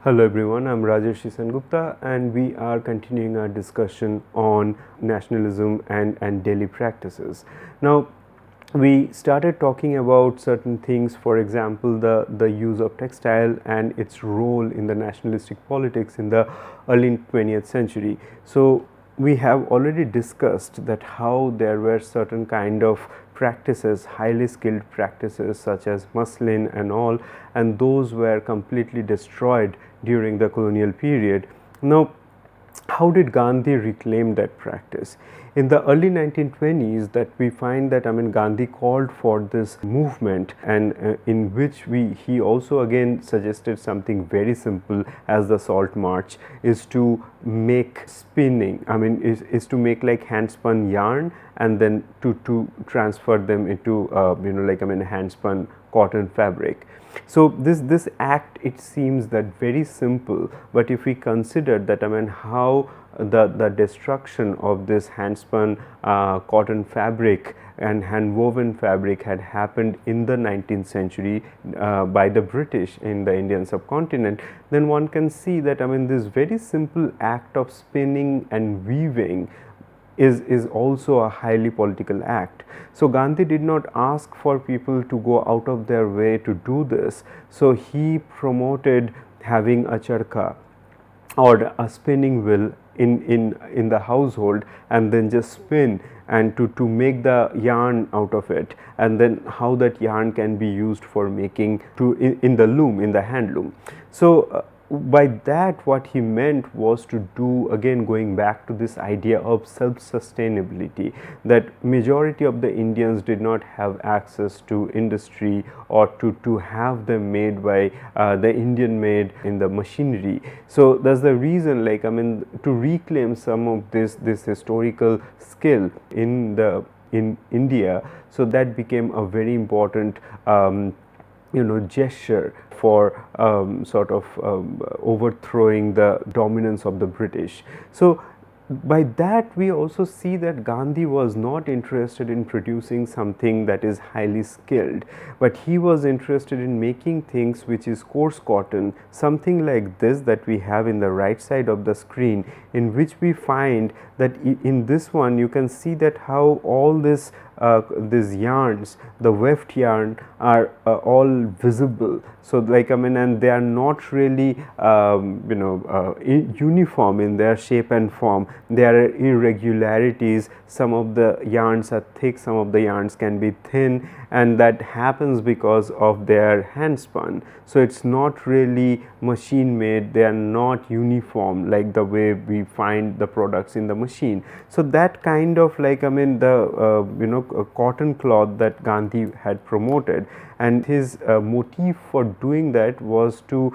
Hello everyone, I'm Rajesh Gupta and we are continuing our discussion on nationalism and daily practices. Now, we started talking about certain things, for example, the use of textile and its role in the nationalistic politics in the early 20th century. So, we have already discussed that how there were certain kind of practices, highly skilled practices such as muslin and all, and those were completely destroyed during the colonial period. Now, how did Gandhi reclaim that practice? In the early 1920s, that we find that Gandhi called for this movement, and in which he also again suggested something very simple as the Salt March, is to make spinning. Is to make like hand spun yarn and then to transfer them into hand spun cotton fabric. So this act, it seems that very simple, but if we consider that how the destruction of this hand spun cotton fabric and hand woven fabric had happened in the 19th century by the British in the Indian subcontinent, then one can see that this very simple act of spinning and weaving is also a highly political act. So Gandhi did not ask for people to go out of their way to do this. So he promoted having a charkha or a spinning wheel in the household, and then just spin and to make the yarn out of it, and then how that yarn can be used for making in the loom, in the hand loom. So by that, what he meant was to do, again going back to this idea of self-sustainability, that majority of the Indians did not have access to industry or to have them made by the Indian made in the machinery. So that's the reason, to reclaim some of this historical skill in India. So that became a very important gesture for sort of overthrowing the dominance of the British. So by that, we also see that Gandhi was not interested in producing something that is highly skilled, but he was interested in making things which is coarse cotton, something like this that we have in the right side of the screen, in which we find that in this one you can see that how all these yarns, the weft yarn, are all visible. So and they are not really uniform in their shape and form. There are irregularities. Some of the yarns are thick, some of the yarns can be thin, and that happens because of their hand spun. So it's not really machine made. They are not uniform like the way we find the products in the machine. So that kind of the cotton cloth that Gandhi had promoted, and his motive for doing that was to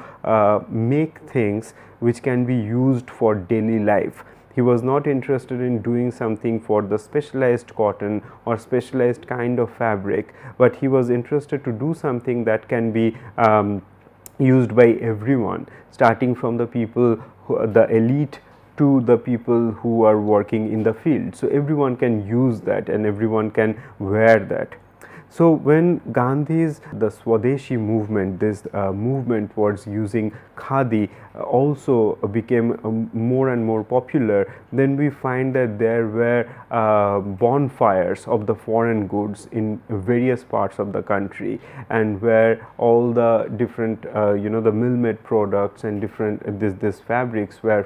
make things which can be used for daily life. He was not interested in doing something for the specialized cotton or specialized kind of fabric, but he was interested to do something that can be used by everyone, starting from the people, the elite, to the people who are working in the field. So everyone can use that and everyone can wear that. So when Gandhi's the Swadeshi movement, this movement towards using khadi also became more and more popular, then we find that there were bonfires of the foreign goods in various parts of the country, and where all the different the mill-made products and different this fabrics were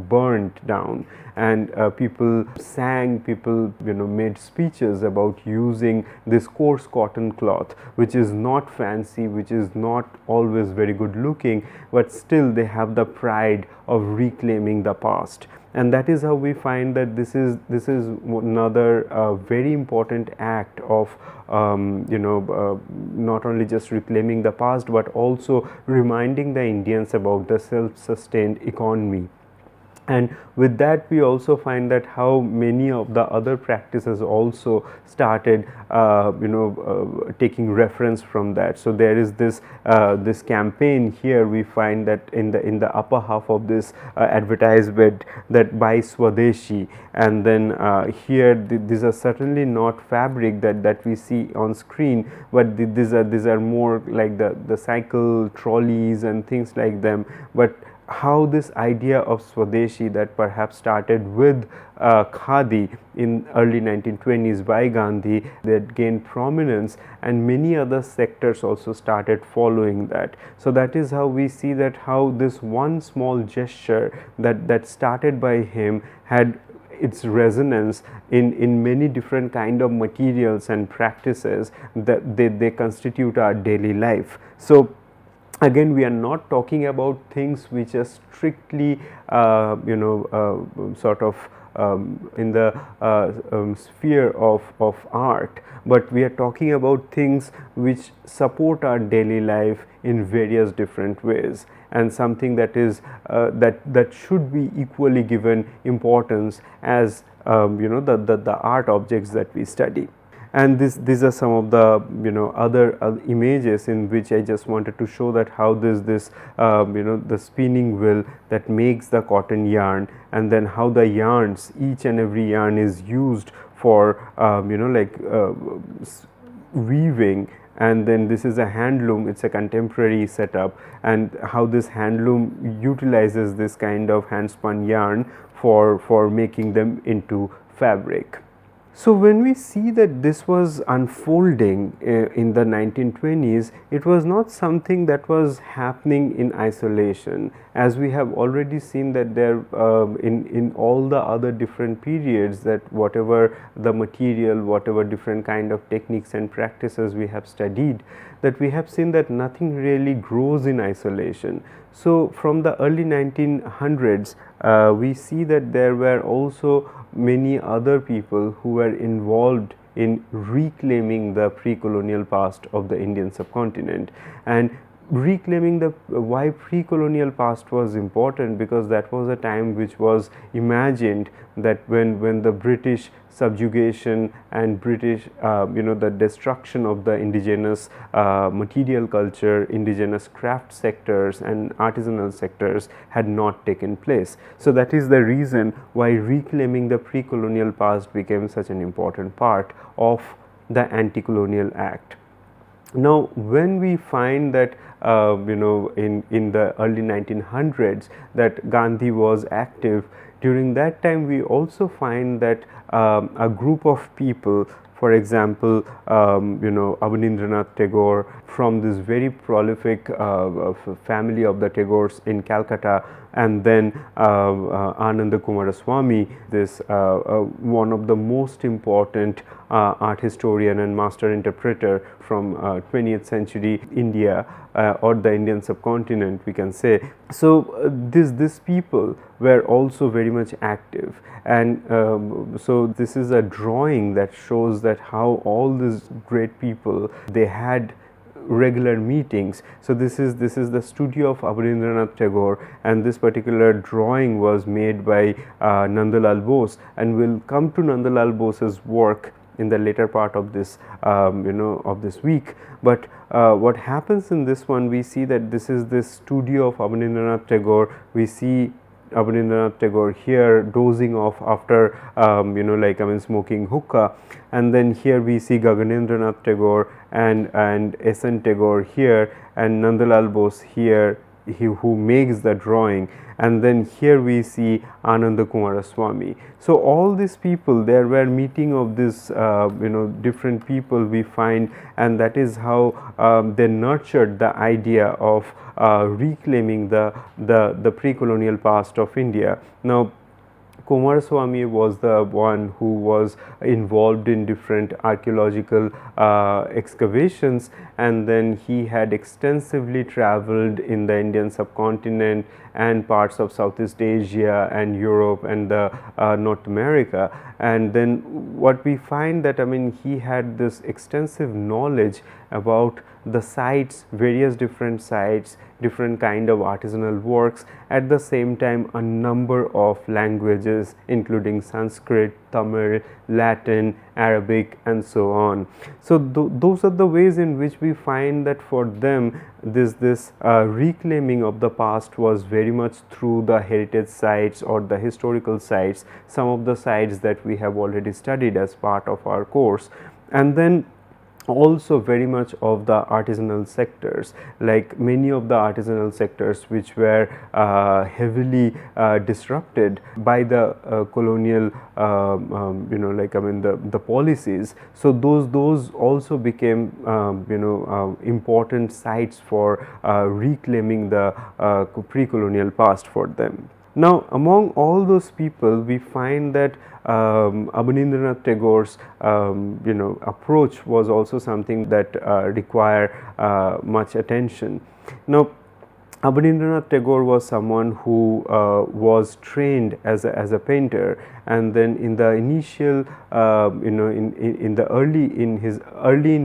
burned down, and people sang, people made speeches about using this coarse cotton cloth, which is not fancy, which is not always very good looking, but still they have the pride of reclaiming the past. And that is how we find that this is another very important act of not only just reclaiming the past, but also reminding the Indians about the self-sustained economy. And with that we also find that how many of the other practices also started taking reference from that. So there is this campaign here. We find that in the upper half of this advertisement, that buy Swadeshi, and then here these are certainly not fabric that we see on screen, but these are more like the cycle trolleys and things like them. But how this idea of Swadeshi, that perhaps started with khadi in early 1920s by Gandhi, that gained prominence, and many other sectors also started following that. So that is how we see that how this one small gesture that started by him had its resonance in many different kind of materials and practices that they constitute our daily life. So again, we are not talking about things which are strictly sort of in the sphere of art, but we are talking about things which support our daily life in various different ways, and something that is that should be equally given importance as the art objects that we study. And these are some of the other images in which I just wanted to show that how this the spinning wheel that makes the cotton yarn, and then how the yarns, each and every yarn is used for weaving. And then this is a handloom, it's a contemporary setup, and how this handloom utilizes this kind of hand spun yarn for making them into fabric. So when we see that this was unfolding in the 1920s, it was not something that was happening in isolation, as we have already seen that there in all the other different periods, that whatever the material, whatever different kind of techniques and practices we have studied, that we have seen that nothing really grows in isolation. So from the early 1900s, we see that there were also many other people who were involved in reclaiming the pre-colonial past of the Indian subcontinent. And reclaiming the why pre-colonial past was important, because that was a time which was imagined that when the British subjugation and British the destruction of the indigenous material culture, indigenous craft sectors and artisanal sectors had not taken place. So that is the reason why reclaiming the pre-colonial past became such an important part of the Anti-Colonial Act. Now, when we find that in the early 1900s that Gandhi was active, during that time we also find that a group of people, for example, Abanindranath Tagore, from this very prolific family of the Tagores in Calcutta, and then Ananda Kumaraswamy, this one of the most important art historian and master interpreter from 20th century India or the Indian subcontinent, we can say. So these people were also very much active, and so this is a drawing that shows that how all these great people, they had regular meetings. So this is the studio of Abanindranath Tagore, and this particular drawing was made by Nandalal Bose, and we'll come to Nandalal Bose's work in the later part of this of this week. But what happens in this one, we see that this is this studio of Abanindranath Tagore. We see Abanindranath Tagore here dozing off after smoking hookah, and then here we see Gaganendranath Tagore and S.N. Tagore here, and Nandalal Bose here, who makes the drawing, and then here we see Ananda Kumaraswamy. So all these people, there were meeting of this different people we find, and that is how they nurtured the idea of reclaiming the pre-colonial past of India. Now, Kumaraswamy was the one who was involved in different archaeological excavations, and then he had extensively traveled in the Indian subcontinent and parts of Southeast Asia and Europe and the North America. And then what we find that, he had this extensive knowledge about the sites, various different sites, different kind of artisanal works, at the same time a number of languages including Sanskrit, Tamil, Latin, Arabic and so on. So those are the ways in which we find that for them this reclaiming of the past was very much through the heritage sites or the historical sites, some of the sites that we have already studied as part of our course, and then also very much of the artisanal sectors, like many of the artisanal sectors which were heavily disrupted by the colonial the policies. So those also became important sites for reclaiming the pre-colonial past for them. Now, among all those people, we find that Abanindranath Tagore's approach was also something that required much attention. Now, Abanindranath Tagore was someone who was trained as a painter, and then in the initial in the early in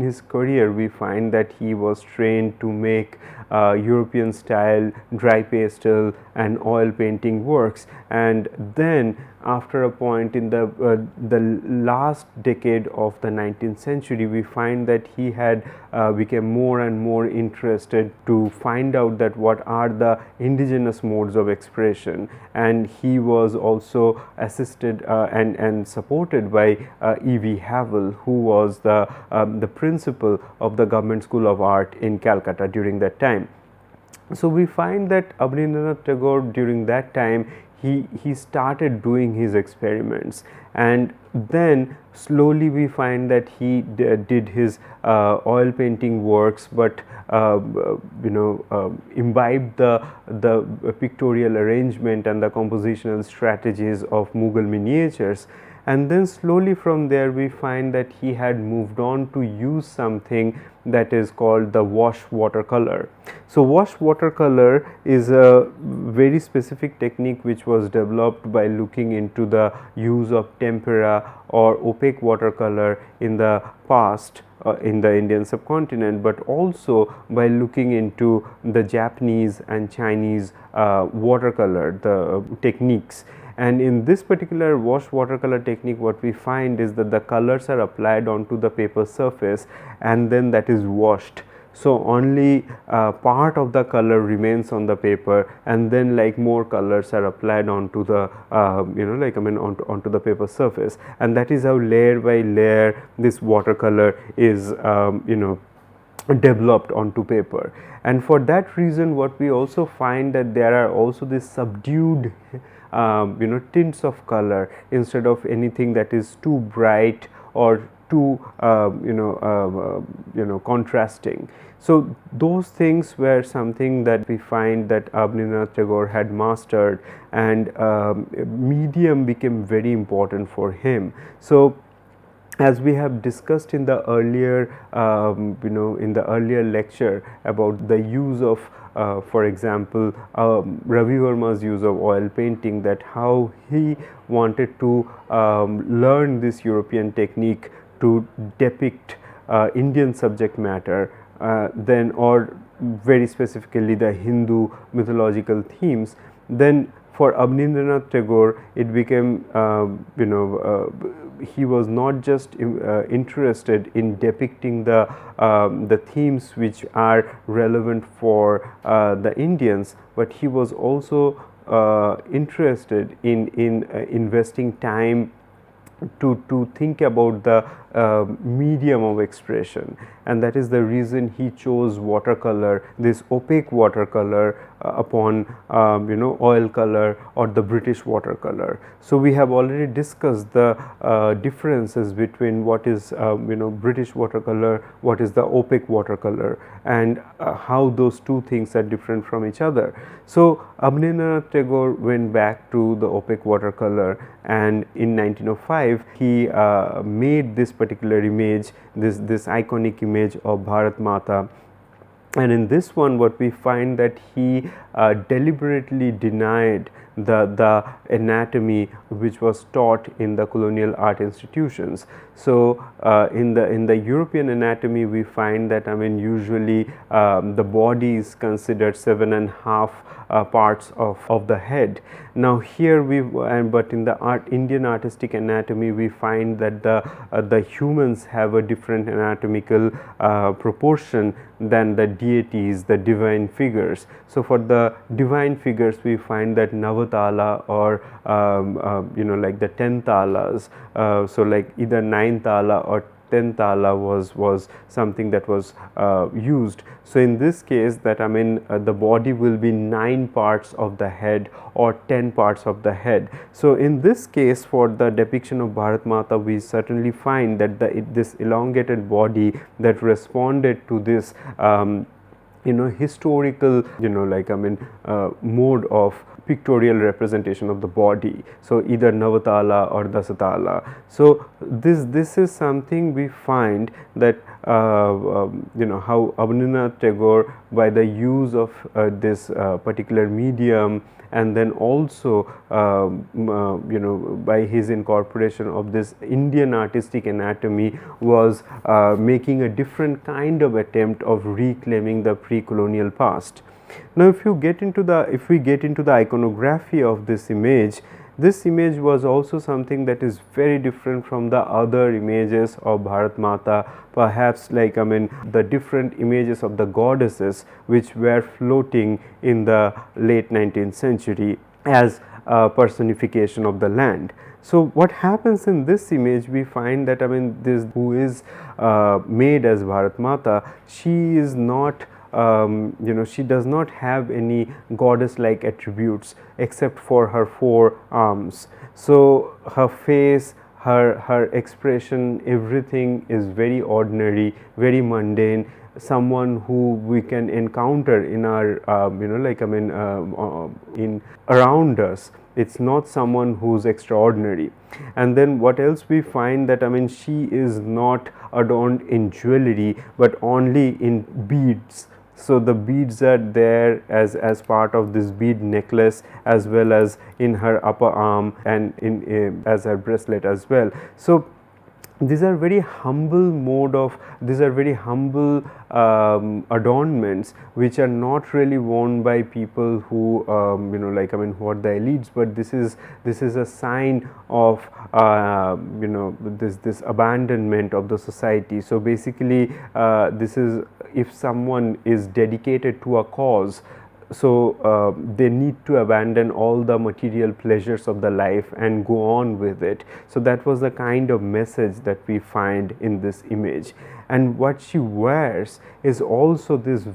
his career, we find that he was trained to make European style dry pastel and oil painting works, and then after a point in the last decade of the 19th century, we find that he had become more and more interested to find out that what are the indigenous modes of expression, and he was also assisted and supported by E.V. Havel, who was the principal of the Government School of Art in Calcutta during that time. So we find that Abanindranath Tagore during that time he started doing his experiments, and then slowly we find that he did his oil painting works, but imbibed the pictorial arrangement and the compositional strategies of Mughal miniatures. And then slowly from there we find that he had moved on to use something that is called the wash watercolor. So wash watercolor is a very specific technique which was developed by looking into the use of tempera or opaque watercolor in the past in the Indian subcontinent, but also by looking into the Japanese and Chinese watercolor, the techniques. And in this particular wash watercolor technique, what we find is that the colors are applied onto the paper surface and then that is washed. So only part of the color remains on the paper, and then like more colors are applied onto the onto the paper surface, and that is how layer by layer this watercolor is developed onto paper. And for that reason, what we also find that there are also this subdued tints of color instead of anything that is too bright or too contrasting. So those things were something that we find that Abanindranath Tagore had mastered, and medium became very important for him. So as we have discussed in the earlier lecture about the use of for example, Ravi Verma's use of oil painting, that how he wanted to learn this European technique to depict Indian subject matter, then or very specifically the Hindu mythological themes. Then for Abanindranath Tagore, it became he was not just interested in depicting the themes which are relevant for the Indians, but he was also interested in investing time to think about the medium of expression, and that is the reason he chose watercolor, this opaque watercolor upon oil color or the British watercolor. So we have already discussed the differences between what is British watercolor, what is the opaque watercolor, and how those two things are different from each other. So Abanindranath Tagore went back to the opaque watercolor, and in 1905 he made this particular image, this iconic image of Bharat Mata. And in this one, what we find that he deliberately denied the anatomy which was taught in the colonial art institutions. So in the European anatomy, we find that usually the body is considered 7.5 parts of the head. Now here but in the Indian artistic anatomy, we find that the humans have a different anatomical proportion than the deities, the divine figures. So for the divine figures, we find that Navatala or like the 10 talas, so like either 9 tala or 10 tala was something that was used. So in this case, that the body will be 9 parts of the head or 10 parts of the head. So in this case, for the depiction of Bharat Mata, we certainly find that this elongated body that responded to this historical mode of pictorial representation of the body, so either Navatala or Dasatala. So this is something we find that how Abanindranath Tagore, by the use of this particular medium, and then also by his incorporation of this Indian artistic anatomy, was making a different kind of attempt of reclaiming the pre-colonial past. Now if we get into the iconography of this image was also something that is very different from the other images of Bharat Mata, perhaps like the different images of the goddesses which were floating in the late 19th century as a personification of the land. So what happens in this image, we find that this who is made as Bharat Mata, she is not she does not have any goddess like attributes except for her 4 arms. So her face, her expression, everything is very ordinary, very mundane, someone who we can encounter in our in around us. It's not someone who's extraordinary. And then what else we find, that she is not adorned in jewelry but only in beads. So the beads are there as part of this bead necklace, as well as in her upper arm and in as her bracelet as well. So these are very humble adornments which are not really worn by people who who are the elites, but this is a sign of this abandonment of the society. So basically this is, if someone is dedicated to a cause, so they need to abandon all the material pleasures of the life and go on with it. So that was the kind of message that we find in this image. And what she wears is also this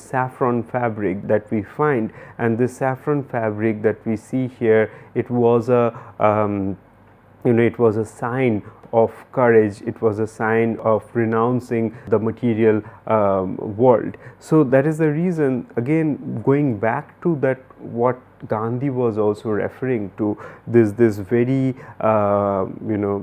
saffron fabric that we find, and this saffron fabric that we see here, it was a it was a sign of courage, it was a sign of renouncing the material world. So that is the reason, again going back to that, what Gandhi was also referring to, this very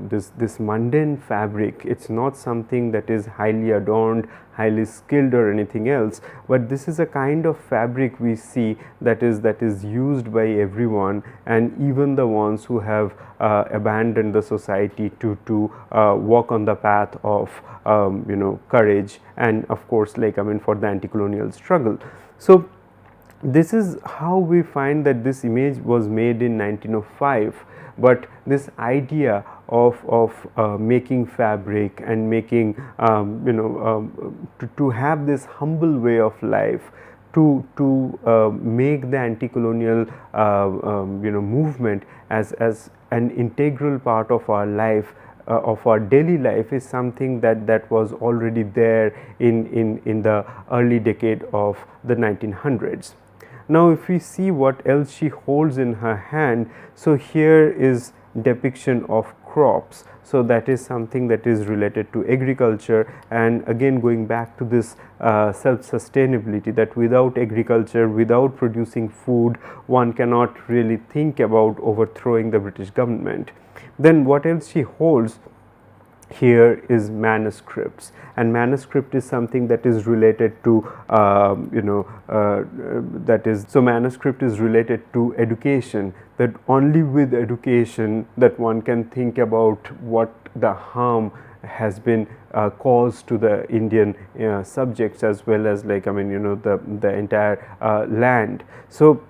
this mundane fabric. It's not something that is highly adorned, highly skilled or anything else, but this is a kind of fabric we see that is used by everyone, and even the ones who have abandoned the society to walk on the path of courage, and of course for the anti-colonial struggle. So this is how we find that this image was made in 1905, but this idea of making fabric and making to have this humble way of life, to make the anti-colonial movement as an integral part of our life, of our daily life, is something that was already there in the early decade of the 1900s. Now if we see what else she holds in her hand, so here is depiction of crops. So that is something that is related to agriculture, and again going back to this self-sustainability, that without agriculture, without producing food, one cannot really think about overthrowing the British government. Then what else she holds? here is manuscripts, and manuscript is something that is related to that is, so manuscript is related to education, that only with education that one can think about what the harm has been caused to the Indian subjects, as well as like the entire land. So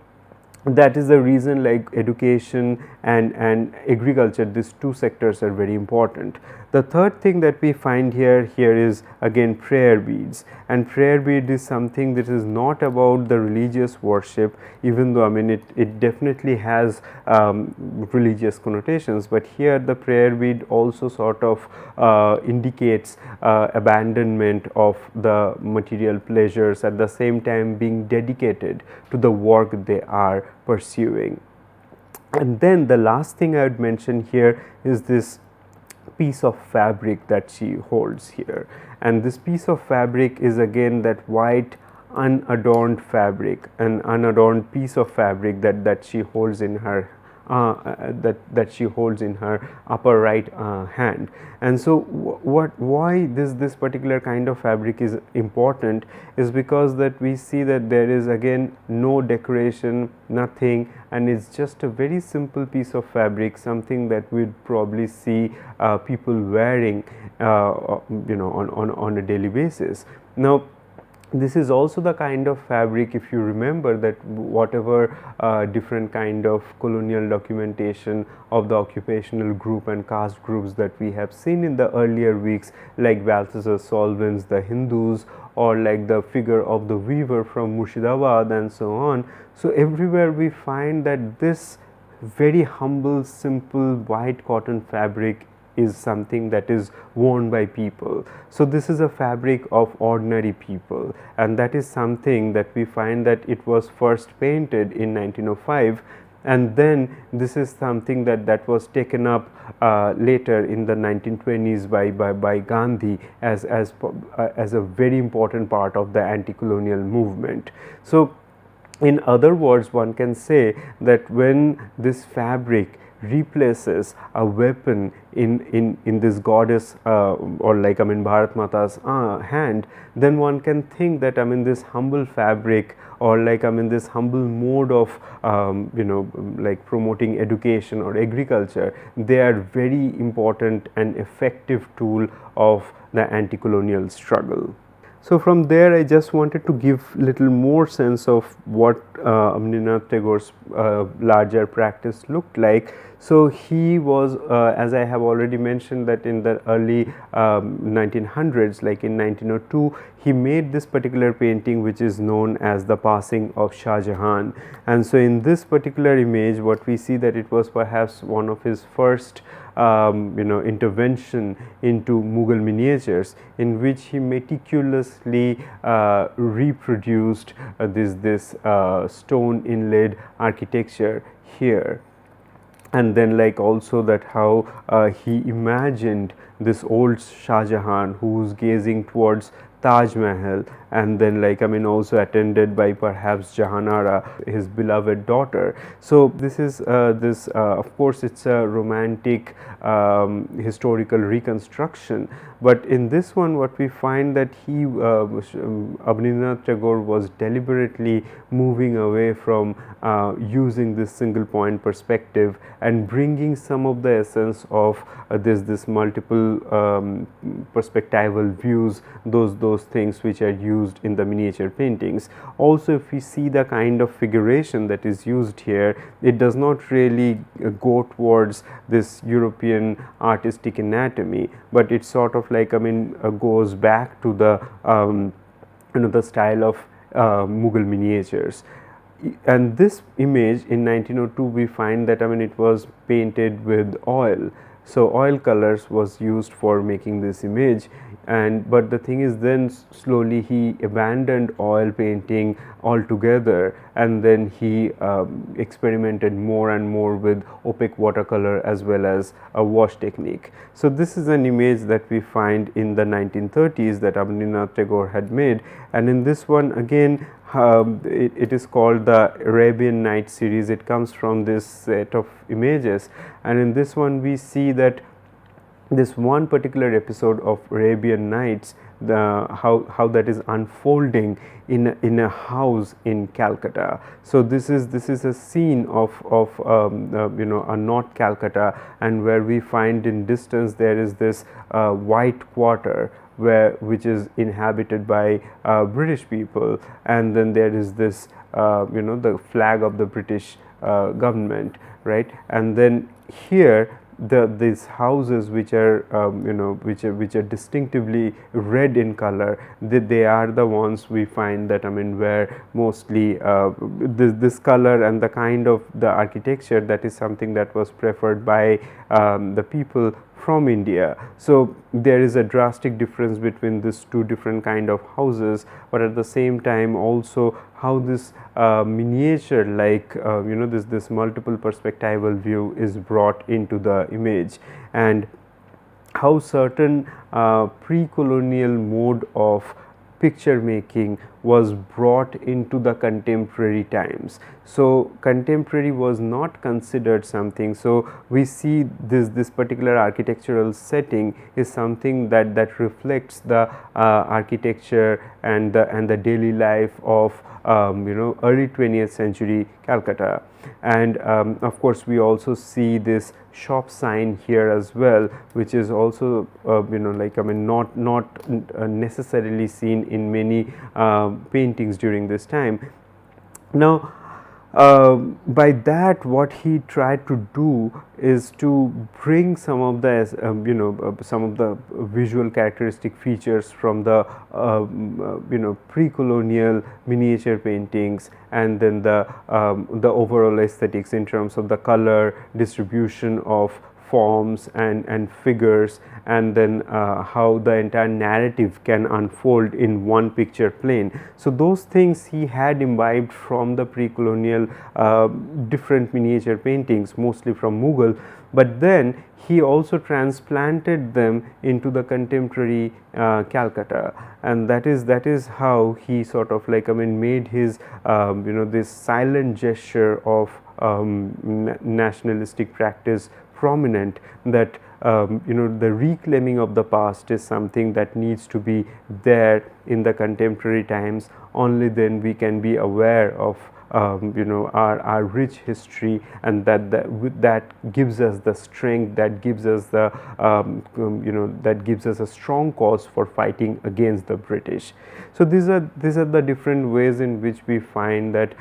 that is the reason, like education and agriculture, these two sectors are very important. The third thing that we find here is again prayer beads, and prayer bead is something that is not about the religious worship, even though it definitely has religious connotations, but here the prayer bead also sort of indicates abandonment of the material pleasures, at the same time being dedicated to the work they are pursuing. And then the last thing I would mention here is this piece of fabric that she holds here, and this piece of fabric is again that white unadorned fabric, an unadorned piece of fabric that she holds in her that she holds in her upper right hand. And so why this particular kind of fabric is important is because that we see that there is again no decoration, nothing, and it's just a very simple piece of fabric, something that we'd probably see people wearing on a daily basis. Now this is also the kind of fabric, if you remember, that whatever different kind of colonial documentation of the occupational group and caste groups that we have seen in the earlier weeks, like Balthazar Solvin's The Hindus, or like the figure of the weaver from Murshidabad and so on. So everywhere we find that this very humble, simple white cotton fabric is something that is worn by people. So this is a fabric of ordinary people, and that is something that we find that it was first painted in 1905, and then this is something that was taken up later in the 1920s by Gandhi as a very important part of the anti-colonial movement. So in other words, one can say that when this fabric replaces a weapon in this goddess or like Bharat Mata's hand, then one can think that this humble fabric, or like this humble mode of like promoting education or agriculture, they are very important and effective tool of the anti-colonial struggle. So from there I just wanted to give little more sense of what Abanindranath Tagore's larger practice looked like. So he was, as I have already mentioned, that in the early 1900s, like in 1902, he made this particular painting which is known as The Passing of Shah Jahan. And so in this particular image, what we see that it was perhaps one of his first intervention into Mughal miniatures, in which he meticulously reproduced this stone inlaid architecture here. And then like also that how he imagined this old Shah Jahan who's gazing towards Taj Mahal, and then like also attended by perhaps Jahanara, his beloved daughter. So this is of course it's a romantic historical reconstruction, but in this one what we find that he Abanindranath Tagore was deliberately moving away from using this single point perspective and bringing some of the essence of this multiple perspectival views, those things which are used in the miniature paintings. Also, if we see the kind of figuration that is used here, it does not really go towards this European artistic anatomy, but it sort of like goes back to the the style of Mughal miniatures. And this image in 1902 we find that it was painted with oil. So oil colors was used for making this image, and but the thing is then slowly he abandoned oil painting altogether, and then he experimented more and more with opaque watercolor as well as a wash technique. So this is an image that we find in the 1930s that Abanindranath Tagore had made, and in this one again it is called the Arabian Night series. It comes from this set of images, and in this one we see that this one particular episode of Arabian Nights, how that is unfolding in a house in Calcutta. So this is a scene of a North Calcutta, and where we find in distance there is this white quarter which is inhabited by British people, and then there is this the flag of the British government, right? And then here these houses which are which are distinctively red in color, they are the ones we find that where mostly this color and the kind of the architecture, that is something that was preferred by the people from India. So there is a drastic difference between these two different kind of houses, but at the same time also how this miniature like this multiple perspectival view is brought into the image, and how certain pre-colonial mode of picture making was brought into the contemporary times. So contemporary was not considered something. So we see this particular architectural setting is something that reflects the architecture and the daily life of early 20th century Calcutta. And of course we also see this shop sign here as well, which is also not necessarily seen in many paintings during this time. Now by that, what he tried to do is to bring some of the some of the visual characteristic features from the pre-colonial miniature paintings, and then the overall aesthetics in terms of the color distribution of forms and figures, and then how the entire narrative can unfold in one picture plane. So those things he had imbibed from the pre-colonial different miniature paintings, mostly from Mughal, but then he also transplanted them into the contemporary Calcutta, and that is how he sort of made his this silent gesture of nationalistic practice prominent, that the reclaiming of the past is something that needs to be there in the contemporary times. Only then we can be aware of our rich history, and that gives us the strength, that gives us the that gives us a strong cause for fighting against the British. So these are the different ways in which we find that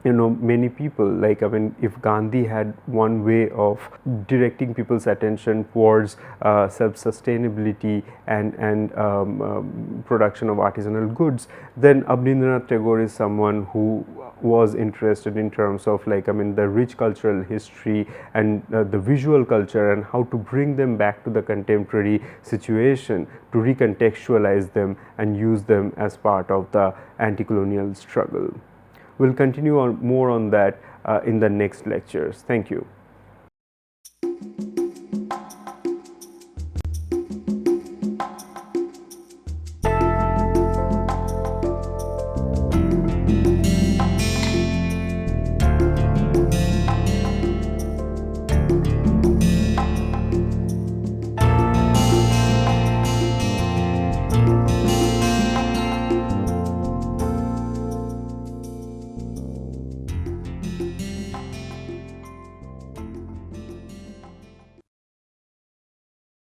many people, if Gandhi had one way of directing people's attention towards self-sustainability and production of artisanal goods, then Abanindranath Tagore is someone who was interested in terms of the rich cultural history and the visual culture, and how to bring them back to the contemporary situation, to recontextualize them and use them as part of the anti-colonial struggle. We'll continue more on that in the next lectures. Thank you.